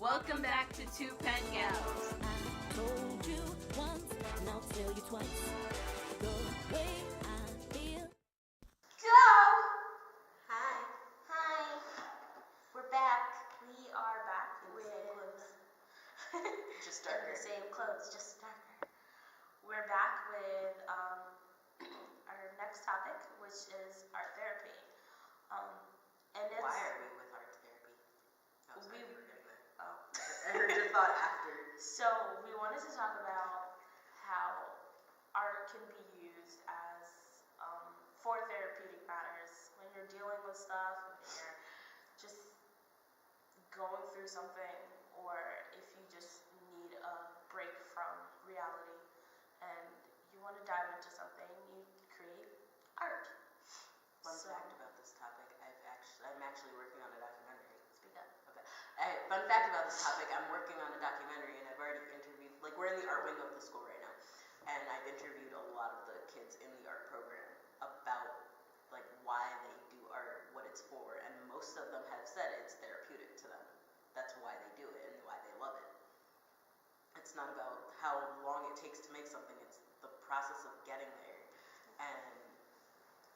Welcome back to 2PenGals. I told you once, and I'll tell you twice. The way I feel. Go! Hi. We're back. We are back In the with same clothes. Just in darker. the same clothes, just darker. We're back with our next topic, which is art therapy. And it's Why are we with art therapy? I was We- hoping you were getting there. oh. I heard your thought after. So we wanted to talk about how art can be used as for therapeutic matters when you're dealing with stuff, when you're just going through something, or if you just need a break from reality and you want to dive into something, you create art. Fun So- fact about this topic, I'm actually working on a documentary. Speak up. Okay. Fun fact about this topic, I'm working on a documentary and I've already interviewed, we're in the art wing of the school right now, and I've interviewed a lot of the kids in the art program about why they do art, what it's for, and most of them have said it's therapeutic to them. That's why they do it and why they love it. It's not about how long it takes to make something, it's the process of getting there and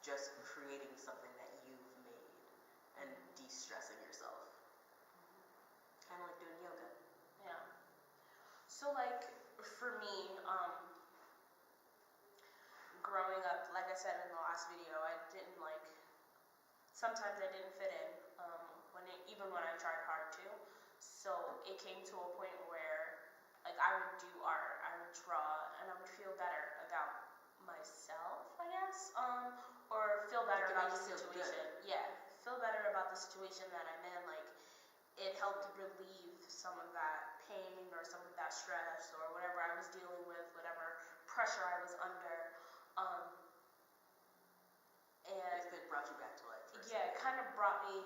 just creating something that you've made and de-stressing yourself. Kind of like doing yoga. Yeah. So for me, growing up, like I said in the last video, I didn't sometimes I didn't fit in, even when I tried hard to. So it came to a point where I would do art, I would draw, and I would feel better about myself, I guess, or feel better It about the made you feel good. situation. Yeah, feel better about the situation that I'm in. It helped relieve some of that pain or some of that stress or whatever I was dealing with, whatever pressure I was under. And If it brought you back to life. yeah, it kind of brought me,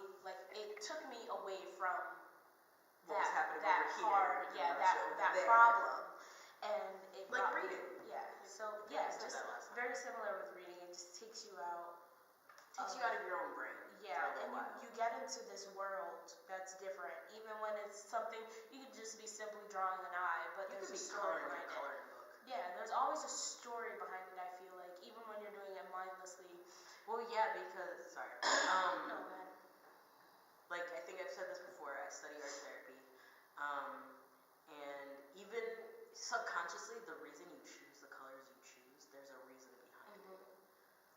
it took me away from What was happening that over here, hard, and yeah, brought you over that there. problem. And it Like brought me, reading. yeah, so Yeah, yeah, I said just that last time. very similar with reading. It just takes you out. Takes you out of your own brain. Yeah, for a and little while. you get into this world that's different, even when it's something, you could just be simply drawing an eye, but You there's could a be story coloring behind a it. coloring book. Yeah, there's always a story behind it, I feel like, even when you're doing it mindlessly. Well, yeah, because sorry. No, man. I think I've said this before. I study art therapy, and even subconsciously, the reason you choose the colors you choose, there's a reason behind it.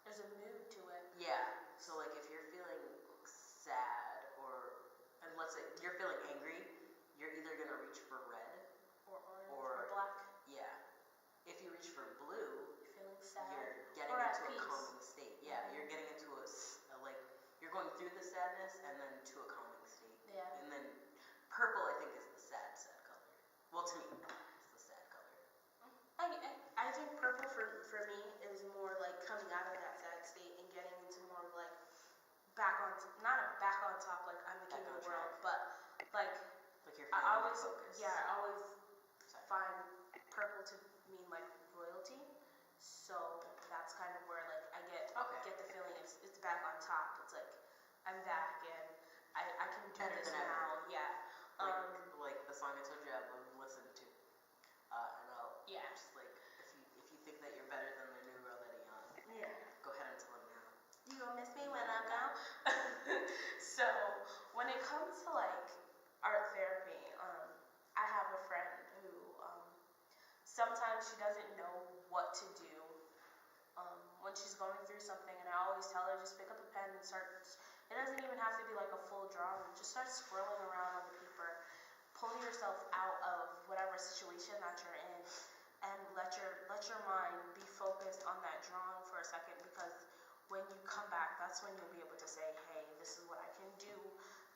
There's a mood to it. Yeah. So if you're feeling sad, and let's say you're feeling angry, you're either gonna reach for red. Or orange, or black. Yeah. If you reach for blue, You're feeling sad. you're getting Or at into a peace. calming state. Yeah, you're getting into you're going through the sadness and then to a calming state. Yeah. And then purple, I think, is the sad color. Well, to me, it's the sad color. I think purple for me is more coming out of that sad state and getting into more of not a back on top, I'm the king Back of the on world, track. but You're I feeling always, focused. yeah, I always Sorry. find purple to mean royalty. So that's kind of where I get the feeling it's back on top. It's I'm back and I can do Better this than ever. now. Yeah. Like the song I told you I've listened to. And Yeah. just if you think that you're better than the new girl that you're on, Yeah. go ahead and tell them now. You gonna miss me when I'm gone? So when it comes to art therapy, I have a friend who sometimes she doesn't know what to do when she's going through something, and I always tell her just pick up a pen and start. It doesn't even have to be a full drawing. Just start scrolling around on the paper, pull yourself out of whatever situation that you're in, and let your mind be focused on that drawing for a second, because when you come back, that's when you'll be able to say, hey, this is what I can do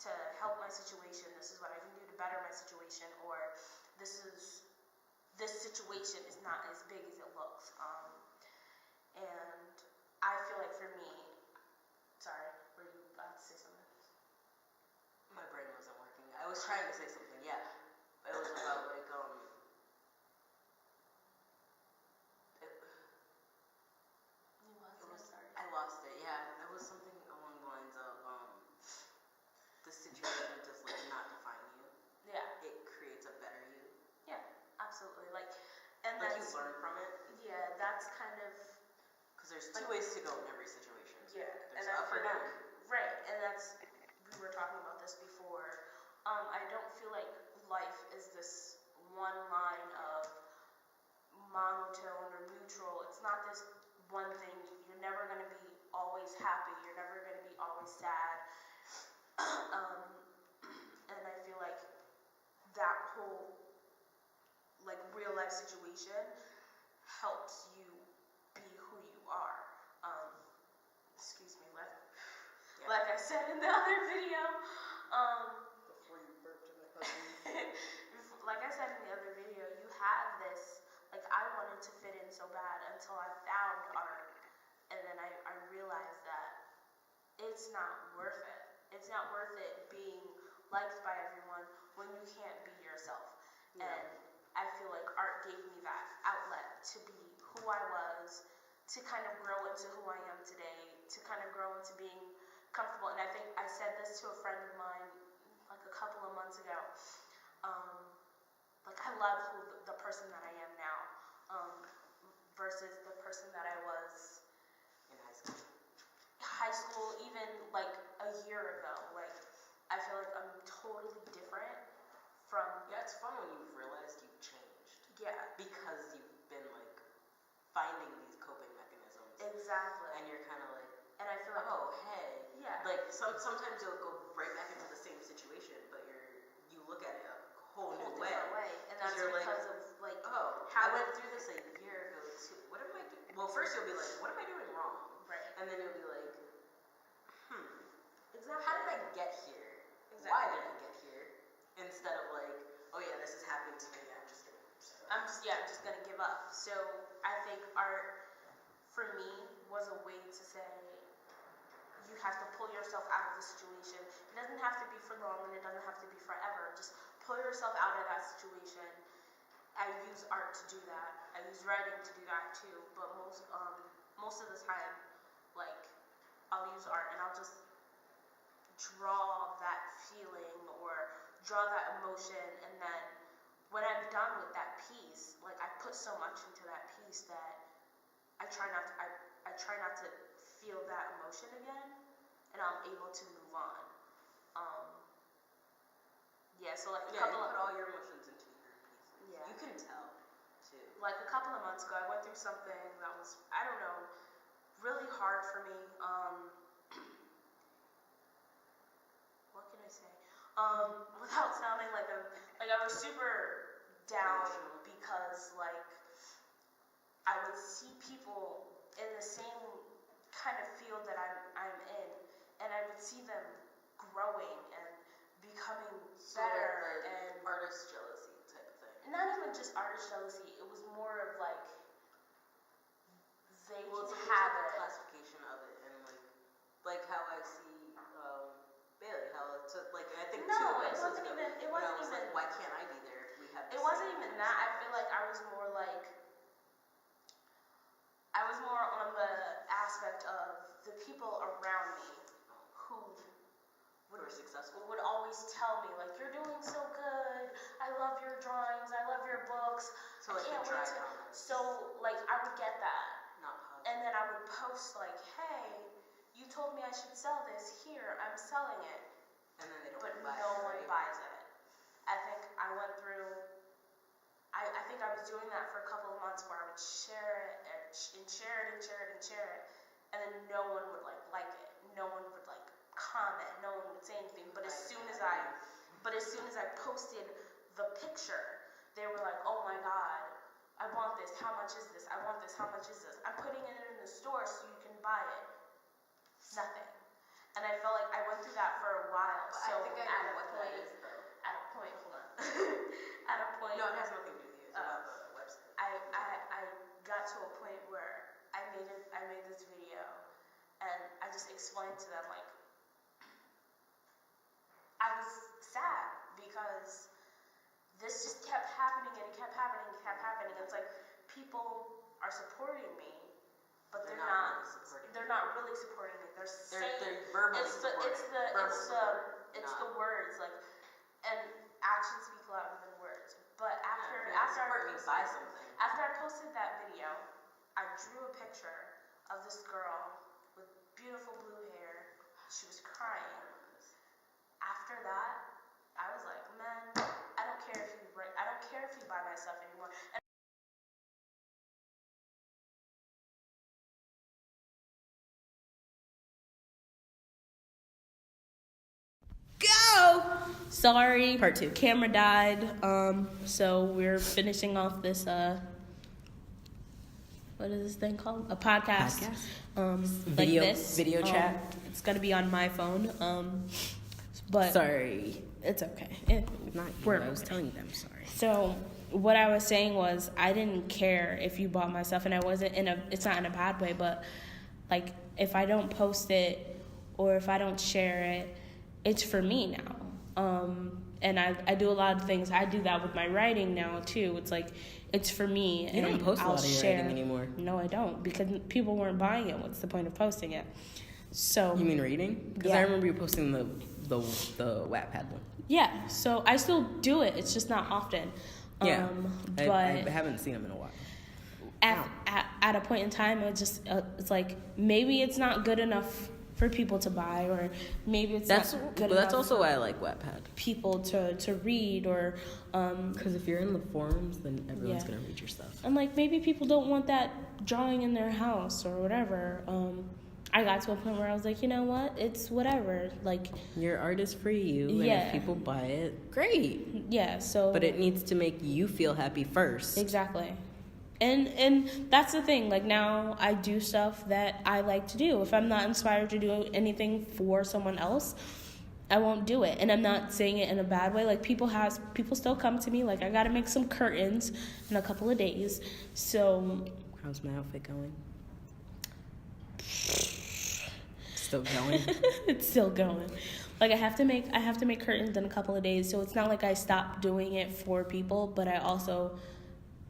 to help my situation, this is what I can do to better my situation, or this situation is not as big as it looks. And I feel like for me, sorry, were you about to say something? My brain wasn't working. I was trying to say something, yeah. It was about I lost it, yeah. It was something along the lines of this situation does not define you. Yeah. It there's two ways to go in every situation. Yeah, There's and I up or feel down. right, and that's, we were talking about this before. I don't feel like life is this one line of monotone or neutral. It's not this one thing. You're never going to be always happy. You're never going to be always sad. And I feel like that whole like real life situation helps you be who you are. Excuse me, like I said in the other video. Before you burped in the puppy. Like I said in the other video, you have this, like I wanted to fit in so bad until I found art, and then I realized that it's not worth it. It's not worth it being liked by everyone when you can't be yourself. Yeah. And I feel like art gave me that outlet to be who I was, to kind of grow into who I am today, to kind of grow into being comfortable. And I think I said this to a friend of mine like a couple of months ago. Like I love who the person that I am now, versus the person that I was In high school. high school, even like a year ago. Like I feel like I'm totally different from Yeah, it's fun when you've realized you've changed. yeah, Because you've been like finding these coping mechanisms. exactly. And you're kind of like, And I feel like oh, hey. yeah, Like sometimes you'll go right back into the same situation, but you look at it a whole new way. different way, and that's you're like, because of like Oh, how I went through this a year ago too. What am I doing? Well, first you'll be like, what am I doing wrong? right, And then you'll be like, exactly. how did I get here? Exactly. Why did I get here? Instead of like, oh yeah, this is happening to me. I'm just I'm just gonna give up. So I think art for me was a way to say you have to pull yourself out of the situation. It doesn't have to be for long and it doesn't have to be forever. Just pull yourself out of that situation. I use art to do that. I use writing to do that too. But most of the time, like I'll use art and I'll just draw that feeling or draw that emotion, and then when I'm done with that piece, like I put so much into that piece that I try not to feel that emotion again, and I'm able to move on. Yeah, so like a you couple put of all your emotions into your pieces. Yeah. You can tell too. like a couple of months ago, I went through something that was, I don't know, really hard for me. What can I say? Without sounding like I was super down because like I would see people in the same kind of field that I'm in, and I would see them growing and becoming better, like and artist jealousy type of thing. not even just artist jealousy. It was more of like they Well, it's have a it. classification of it, and like how I see Bailey, how it's like I think No, two it episodes wasn't ago, even. It when I wasn't was even. like, why can't I be there if we have? It wasn't even that. I feel like I was more like. I was more on the aspect of the people around me who Who are successful. would always tell me like, "You're doing so good. I love your drawings. I love your books. So like can't the wait dry to." comments. So like I would get that, Not positive. and then I would post like, "Hey, you told me I should sell this. Here, I'm selling it." And then they don't But buy no it, one right? buys it. I think I went through. I think I was doing that for a couple of months where I would share it and share it and share it and share it, and then no one would like it. No one would like comment. No one would say anything. But as soon as I posted the picture, they were like, "Oh my God, I want this. How much is this? I want this. How much is this? I'm putting it in the store so you can buy it." Nothing. And I felt like I went through that for a while. But So I think I at know a what that point, is, though. at a point, hold on. At a point, No, it has nothing to do with you. It's about the website. I got to a point where I made this video, and I just explained to them like I was sad because this just kept happening and it kept happening and kept happening. It's like people are supporting me, but they're not. They're not really supporting me. They're saying They're verbally supporting. it's the words like, and actions speak louder than words. But after I support me, buy something. after I posted that video, I drew a picture of this girl with beautiful blue hair. She was crying. After that, I was like, man, I don't care if you buy my stuff anymore. Go! Sorry, part 2. Camera died. So we're finishing off this what is this thing called? A podcast. Video, like this. video chat. It's gonna be on my phone. But Sorry. it's okay. Not you. I was telling them sorry. So what I was saying was I didn't care if you bought my stuff, and I wasn't it's not in a bad way, but like if I don't post it or if I don't share it, it's for me now. And I do a lot of things. I do that with my writing now too. It's like it's for me. You don't post a lot of your share. writing anymore. No, I don't, because people weren't buying it. What's the point of posting it? So You mean reading? Because Yeah. I remember you posting the Wattpad one. yeah, so I still do it. It's just not often. Yeah, But I haven't seen them in a while. at a point in time, it's like maybe it's not good enough for people to buy, or maybe it's not good enough. That's also why I like Wattpad. People to read, or Because if you're in the forums, then everyone's Yeah. gonna read your stuff. and like maybe people don't want that drawing in their house or whatever. I got to a point where I was like, you know what, it's whatever. Like Your art is for you, and Yeah. if people buy it, great. yeah, so But it needs to make you feel happy first. exactly. And that's the thing. Like now, I do stuff that I like to do. If I'm not inspired to do anything for someone else, I won't do it. And I'm not saying it in a bad way. Like people still come to me. Like I got to make some curtains in a couple of days. So How's my outfit going? Still going? it's still going. Like I have to make curtains in a couple of days. So it's not like I stopped doing it for people, but I also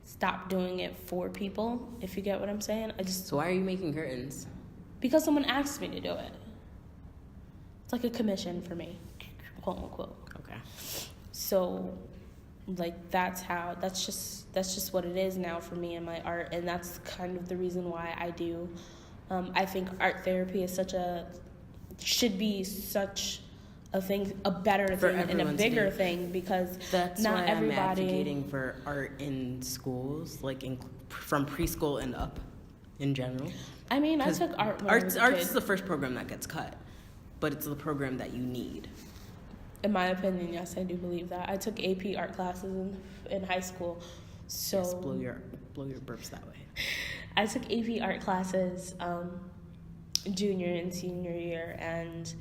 stop doing it for people, if you get what I'm saying. So why are you making curtains? Because someone asked me to do it. It's like a commission for me, quote unquote. Okay. So like that's just what it is now for me and my art, and that's kind of the reason why I do. I think art therapy is should be such a thing, a better For thing, and a everyone to bigger do. thing, because That's not why everybody. I'm advocating for art in schools, like from preschool and up, in general. I mean, I 'Cause took art when I was a Arts kid. is the first program that gets cut, but it's the program that you need. In my opinion, yes, I do believe that. I took AP art classes in high school, so Yes, blow your burps that way. I took AP art classes junior and senior year, and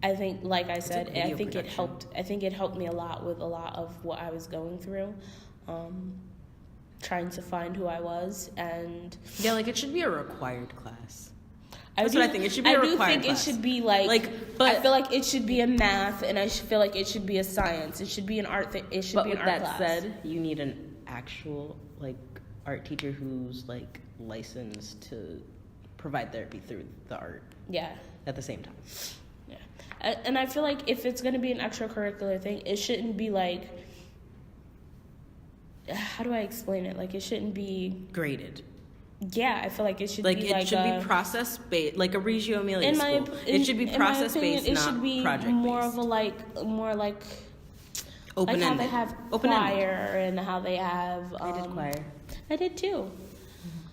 I think, like I said, video I think it production. helped. I think it helped me a lot with a lot of what I was going through, trying to find who I was, and Yeah, like it should be a required class. I That's do, what I think. It should be a I do required think class. it should be like but I feel like it should be a math, and I feel like it should be a science. It should be an art. It should but be an with art that class. said, you need an actual like art teacher who's like licensed to provide therapy through the art Yeah. at the same time. Yeah. And I feel like if it's going to be an extracurricular thing, it shouldn't be like, how do I explain it? Like, it shouldn't be, Graded. yeah, I feel like it should Like be it like should a, be process based, like a Reggio Emilia in my, school. It should be in my process opinion, based, it not should be project more based. of a more like Open how ended. they have Open-ended. choir, and how they have, I did choir. I did too.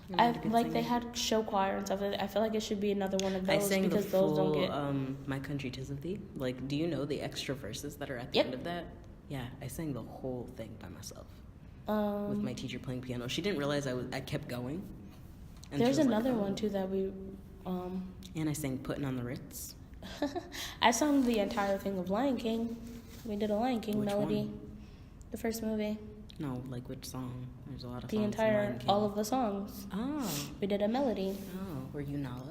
You're I not a good like they singer. had show choir and stuff. I feel like it should be another one of I those, sang the because full those don't get. My Country 'Tis of Thee. Like, do you know the extra verses that are at the Yep. end of that? Yeah, I sang the whole thing by myself Um, with my teacher playing piano. She didn't realize I kept going. And she there's was like, another "Oh." one too that we. And I sang Putting on the Ritz. I sung the entire thing of Lion King. We did a Lion King Which melody. one? The first movie. No, like which song? There's a lot of The songs. in entire, Lion King. all of the songs. Oh, We did a melody. oh, were you Nala?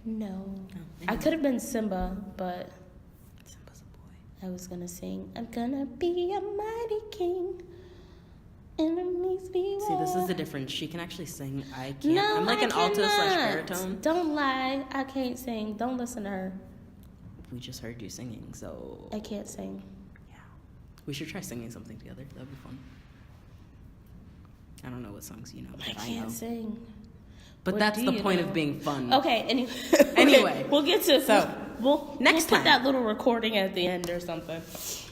No. Oh, I could have been Simba, but Simba's a boy. I was gonna sing, I'm gonna be a mighty king. Enemies beware. See, this is the difference. She can actually sing. I can't. No, I'm like I an alto / cannot. baritone. Don't lie. I can't sing. Don't listen to her. We just heard you singing, so I can't sing. yeah. We should try singing something together. That'd be fun. I don't know what songs you know, but I I know. can't sing. But What that's do the you point know? of being fun. Okay. Anyway. we'll get to So, we'll next put time. that little recording at the end or something.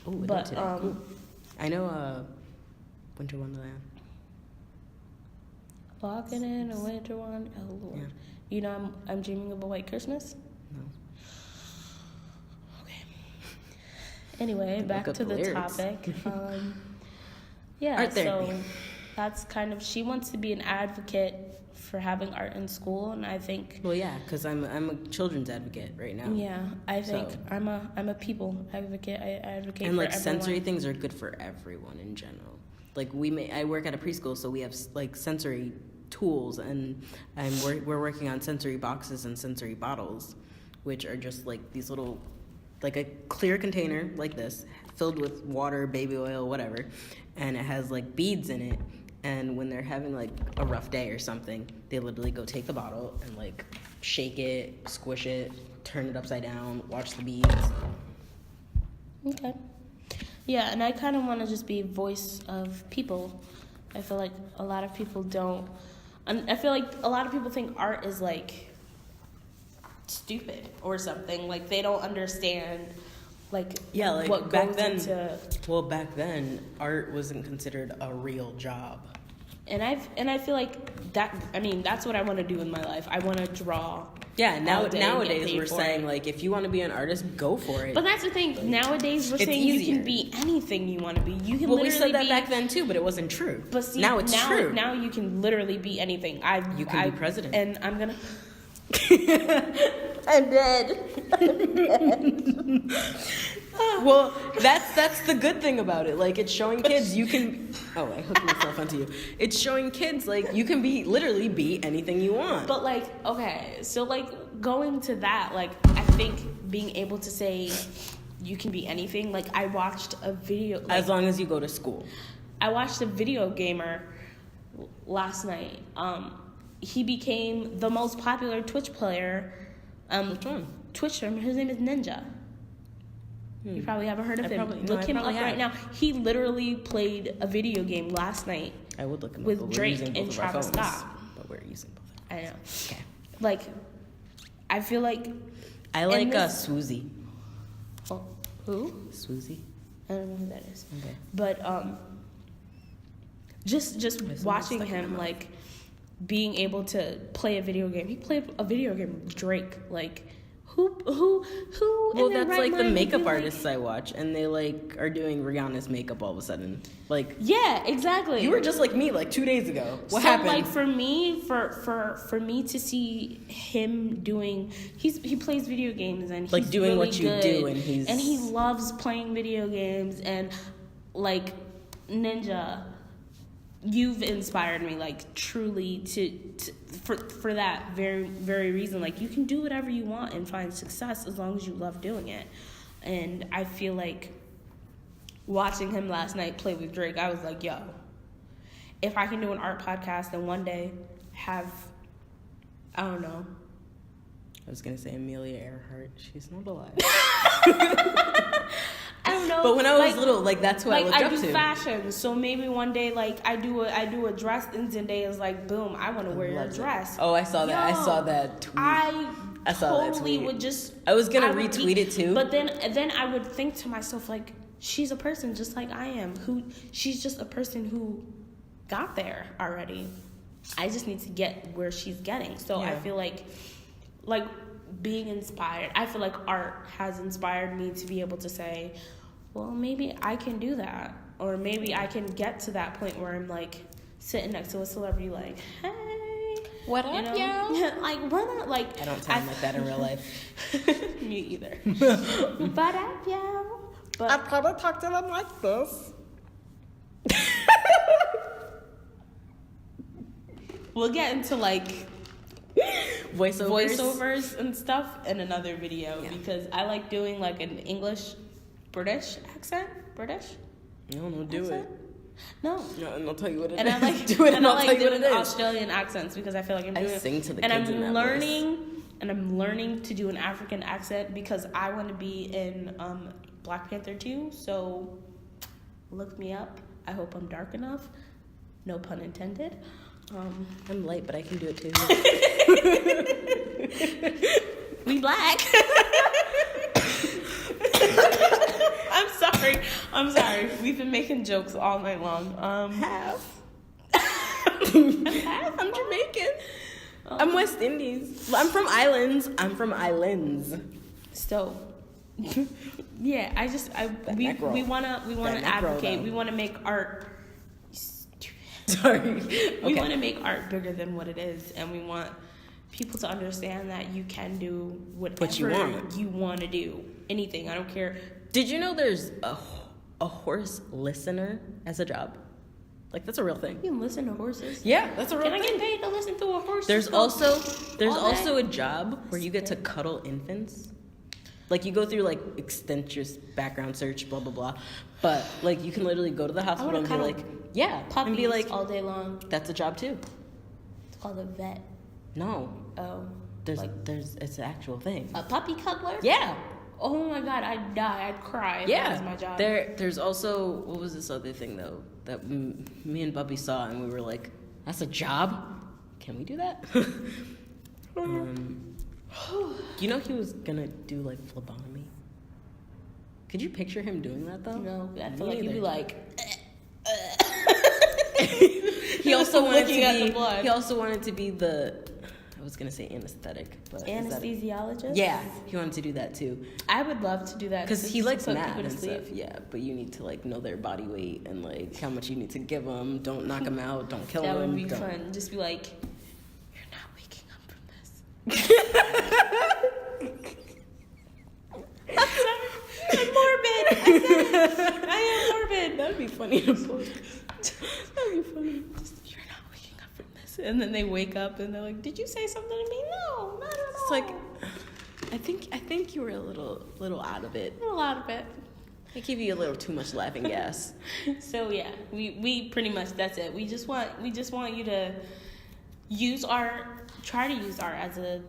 Oh, But cool. I know Winter Wonderland. Walking in a winter one. Oh Lord. Yeah. You know I'm dreaming of a white Christmas. No. Okay. Anyway, back up to the the lyrics. topic. Yeah. Art therapy. So that's kind of, she wants to be an advocate for having art in school, and I think. Well, yeah, because I'm a children's advocate right now. Yeah, I think So- I'm a people advocate. I advocate And for like everyone. sensory things are good for everyone in general. Like I work at a preschool, so we have like sensory tools, and we're working on sensory boxes and sensory bottles, which are just like these little, like a clear container like this, filled with water, baby oil, whatever, and it has like beads in it. And when they're having like a rough day or something, they literally go take the bottle and like shake it, squish it, turn it upside down, watch the beads. Okay. Yeah, and I kind of want to just be a voice of people. I feel like a lot of people don't. And I feel like a lot of people think art is like stupid or something. Like they don't understand like what back goes then. into. Well, back then, art wasn't considered a real job. And I feel like that. I mean, that's what I want to do in my life. I want to draw. Yeah, all day and get nowadays paid we're for saying it. like if you want to be an artist, go for it. But that's the thing. Nowadays, we're It's saying you easier. can be anything you want to be. You can Well, we literally said that be, back then too, but it wasn't true. But see, now it's true. Now you can literally be anything. You can be president. And I'm gonna. I'm dead. Well, that's the good thing about it. Like it's showing kids you can. Oh, I hooked myself onto you. It's showing kids like you can literally be anything you want. But like, okay, so like going to that, like I think being able to say you can be anything. Like I watched a video. Like, as long as you go to school. I watched a video gamer last night. He became the most popular Twitch player. Which one? Twitch streamer. His name is Ninja. You probably haven't heard of him. Look him up probably right now. have. He literally played a video game last night. I would look him With up. But Drake we're using and both of our Travis phones, Scott. But we're using both. I know. Okay. Like, I feel like. I like this- Swoozie. Oh, who? Swoozie. I don't know who that is. Okay. But just There's watching something stuck in him my mouth. like being able to play a video game. He played a video game with Drake. Like who? Well, in their that's right like the mind would makeup be like- artists I watch, and they like are doing Rihanna's makeup all of a sudden. Like Yeah, exactly. you were just like me like 2 days ago. What so, happened? like for me, for me to see him doing, he plays video games and Like, he's doing really what you good, do, and he loves playing video games, and like Ninja, you've inspired me like truly for that very reason. Like you can do whatever you want and find success as long as you love doing it, and I feel like watching him last night play with Drake, I was like, yo, if I can do an art podcast and one day have, I don't know. I was gonna say Amelia Earhart. She's not alive. I don't know. But when I was little, like that's what I looked up do to. fashion, so maybe one day, like I do a dress, and Zendaya's like, boom, I want to wear your Loved it. dress. Oh, I saw that. I Yo, saw that tweet. I saw that totally tweet. would just. I was gonna would retweet it too. But then I would think to myself like, she's a person just like I am. She's just a person who got there already. I just need to get where she's getting. So I Yeah. feel like being inspired. I feel like art has inspired me to be able to say, well, maybe I can do that, or maybe I can get to that point where I'm like sitting next to a celebrity, like, hey, What up, yo? like what up? Like I don't sound like that in real life. me either. What up, yo? But probably talk to them like this. we'll get into like Voiceovers. voiceovers and stuff in another video Yeah. because I like doing like an British accent. British? No, do accent? it. No. No, and I'll tell you what it is. And I like do it, and I I'll like tell you what doing it is. Australian accents because I feel like I'm I doing sing to the and kids I'm in that I'm learning to do an African accent because I want to be in Black Panther 2. So look me up. I hope I'm dark enough. No pun intended. I'm light, but I can do it too. We black. I'm sorry. We've been making jokes all night long. Half. I'm Jamaican. I'm West Indies. I'm from islands. So, yeah, we wanna advocate. We wanna make art. Sorry. We want to make art bigger than what it is, and we want people to understand that you can do whatever you want to do. Anything. I don't care. Did you know there's a horse listener as a job? Like, that's a real thing. You can listen to horses. Yeah, that's a real thing. Can I get paid to listen to a horse? There's also a job where you get to cuddle infants. Like, you go through, like, extensive background search, blah, blah, blah. But, like, you can literally go to the hospital and be like, yeah. Puppies and be like, all day long. That's a job, too. It's called a vet. No. Oh. It's an actual thing. A puppy cuddler? Yeah. Oh, my God. I'd die. I'd cry if that was my job. There's also, what was this other thing, though, that me and Bubby saw, and we were like, that's a job? Can we do that? You know he was gonna do like phlebotomy? Could you picture him doing that though? No, I feel like he'd be like. He also wanted to be the. I was gonna say anesthetic, but anesthesiologist. Yeah, he wanted to do that too. I would love to do that because he likes put math people to and sleep. stuff. Yeah, but you need to like know their body weight and like how much you need to give them. Don't knock them out. Don't kill them. That would be fun. Just be like, you're not waking up from this. I'm morbid. I am morbid. That'd be funny to post. That'd be funny. You're not waking up from this. And then they wake up and they're like, did you say something to me? No, not at all. It's like, I think you were a little out of it. A little out of it. I give you a little too much laughing gas. So yeah, we pretty much, that's it. We just want you to use art, try to use art as a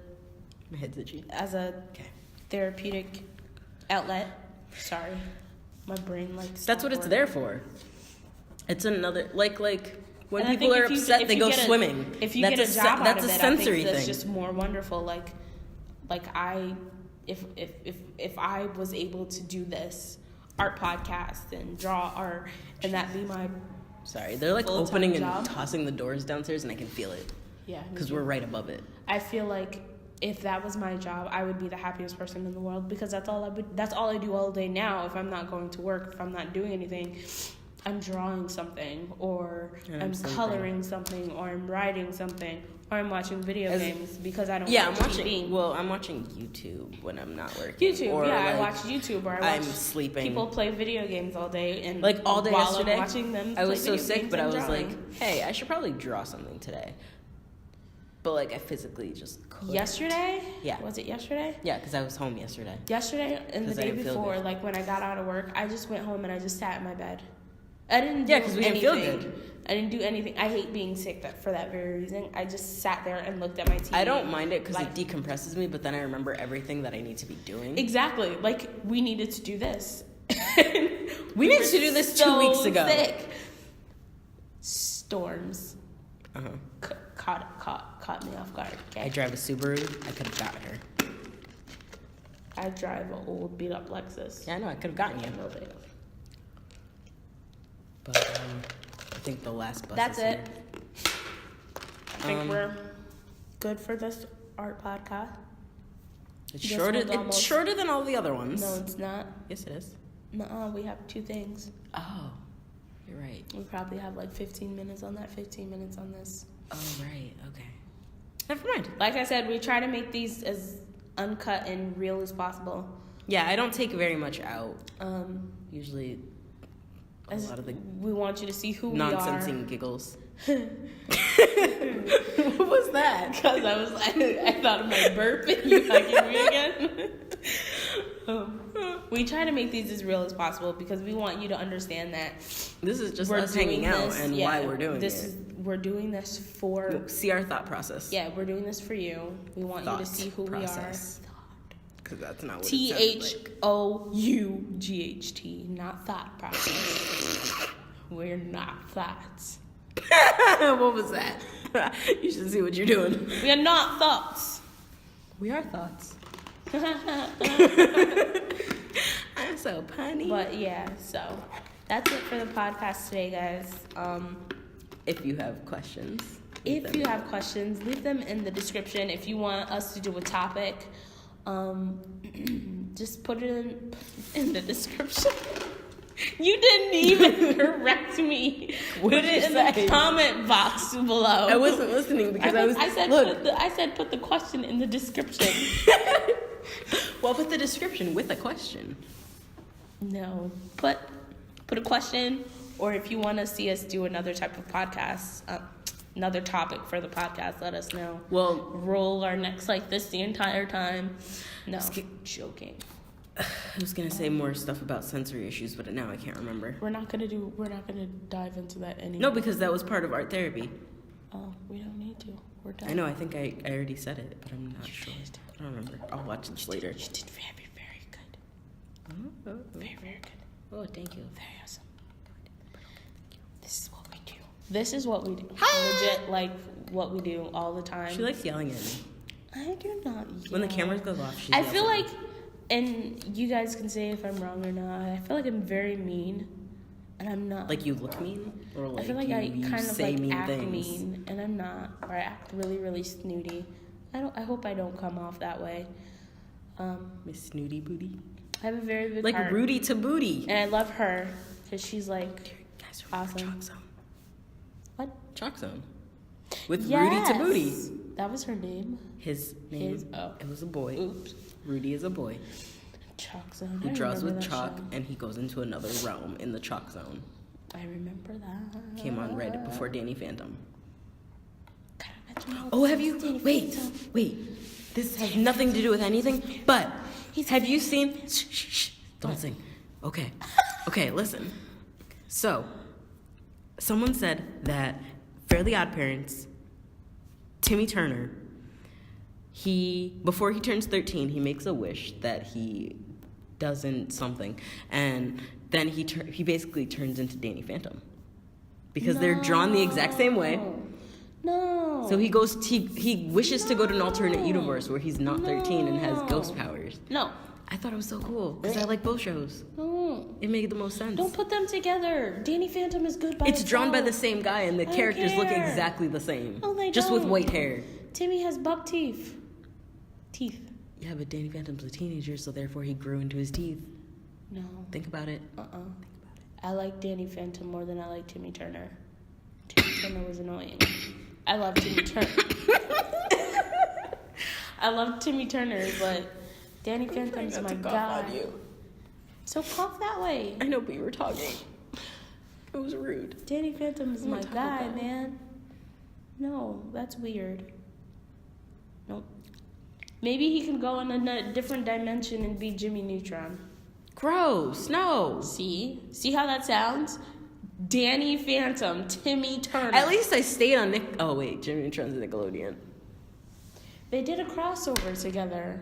My head's itchy. As a therapeutic outlet. Sorry. My brain That's what it's there for. It's another like when and people are upset they go swimming. If you get a job out of it, sensory I think that's thing. just more wonderful. If I was able to do this art podcast and draw art and that be my Sorry, they're like full-time opening job. and tossing the doors downstairs and I can feel it. Yeah. Because we're right above it. I feel like if that was my job, I would be the happiest person in the world because that's all I do all day now. If I'm not going to work, if I'm not doing anything, I'm drawing something or I'm coloring something or I'm writing something or I'm watching video games because I don't watch TV. I'm watching YouTube when I'm not working. YouTube, or I watch YouTube or I'm sleeping. People play video games all day and like all day while yesterday. I'm watching them I was play so video sick, games but I and was drawing. like, hey, I should probably draw something today. But like I physically just couldn't. Yesterday? Yeah. Was it yesterday? Yeah, because I was home yesterday. Yesterday and the day before, like when I got out of work, I just went home and I just sat in my bed. I didn't do because we didn't feel good. I didn't do anything. I hate being sick for that very reason. I just sat there and looked at my TV. I don't mind it because it decompresses me, but then I remember everything that I need to be doing. Exactly. Like, we needed to do this. we needed to do this 2 weeks ago. Sick. Storms. Uh-huh. Caught me off guard. Okay? I drive a Subaru. I could have gotten her. I drive an old beat-up Lexus. Yeah, I know. I could have gotten you. No big. But I think the last bus That's is it. here. I think we're good for this art podcast. It's shorter than all the other ones. No, it's not. Yes, it is. Nuh-uh, we have 2 things. Oh, you're right. We probably have like 15 minutes on that, 15 minutes on this. Oh, right. Okay. Never mind. Like I said, we try to make these as uncut and real as possible. Yeah, I don't take very much out. Usually a lot of the we want you to see who we nonsense are. and giggles. What was that? Because I thought of my burp and you hugging me again. We try to make these as real as possible because we want you to understand that this is just us hanging out and why we're doing We're doing this for... See our thought process. Yeah, we're doing this for you. We want you to see who we are. Because that's not what it sounds like. THOUGHT, not thought process. We're not thoughts. What was that? You should see what you're doing. We are not thoughts. We are thoughts. I'm so punny. But yeah, so that's it for the podcast today, guys. If you have questions. If you have questions, leave them in the description. If you want us to do a topic, just put it in the description. You didn't even correct me. Put it in the comment box below. I wasn't listening because I said put the question in the description. Well, put the description with a question. No, put a question, or if you want to see us do another type of podcast, another topic for the podcast, let us know. Well, roll our necks like this the entire time. No, joking. I was gonna say more stuff about sensory issues, but now I can't remember. We're not gonna dive into that anymore. No, because that was part of art therapy. Oh, we don't need to. We're done. I know. I think I already said it, but I'm not sure. I don't remember. I'll watch this later. You did very, very good. Very, very good. Oh, thank you. Very awesome. This is what we do. This is what we do. Legit, like what we do all the time. She likes yelling at me. I do not yell. When the cameras go off, she. I feel like, and you guys can say if I'm wrong or not. I feel like I'm very mean, and I'm not. Like you look mean, or like I feel like you, I you kind of say like mean act things. mean, and I'm not. Or I act really, really snooty. I hope I don't come off that way. Miss Snooty Booty. I have a very big Like heart. Rudy to Booty. And I love her because she's like Guys, awesome. Chalk Zone. What? Chalk Zone. With Yes. Rudy to Booty. That was her name. His name. It was a boy. Oops. Rudy is a boy. Chalk Zone. He I draws remember with that chalk, show. and he goes into another realm in the Chalk Zone. I remember that. Came on Red before Danny Phantom. God, I imagine all Oh, the have you? Danny Wait. Phantom. This has nothing to do with anything, but He's have you seen? Shh. Don't sing. Okay. Okay, listen. So, someone said that Fairly Odd Parents, Timmy Turner, before he turns 13, he makes a wish that he doesn't something, and then he basically turns into Danny Phantom because they're drawn the exact same way. No. So he wishes to go to an alternate universe where he's not 13 and has ghost powers. No. I thought it was so cool because I like both shows. No. It made the most sense. Don't put them together. Danny Phantom is good by It's drawn by the itself. same guy and the don't characters look care. exactly the same. No, they just with don't. white hair. Timmy has buck teeth. Yeah, but Danny Phantom's a teenager, so therefore he grew into his teeth. No. Think about it. I like Danny Phantom more than I like Timmy Turner. Timmy Turner was annoying. I love Timmy Turner. I love Timmy Turner, but Danny Phantom's my guy. So cough that way. I know, but you were talking. It was rude. Danny Phantom's my guy, man. No, that's weird. Nope. Maybe he can go in a different dimension and be Jimmy Neutron. Gross. No. See how that sounds? Danny Phantom, Timmy Turner. At least I stayed on Nick. Oh wait, Jimmy Neutron's Nickelodeon. They did a crossover together.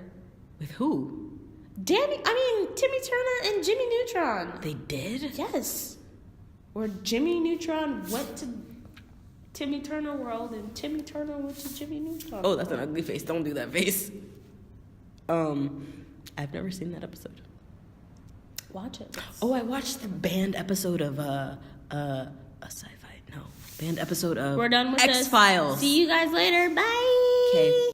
With who? Timmy Turner and Jimmy Neutron. They did? Yes. Where Jimmy Neutron went to Timmy Turner world and Timmy Turner went to Jimmy Neutron. Oh, that's an ugly face. Don't do that face. I've never seen that episode. Watch it. Oh, I watched the banned episode of a sci-fi. No, banned episode of We're done with X-Files. this. See you guys later. Bye. Okay.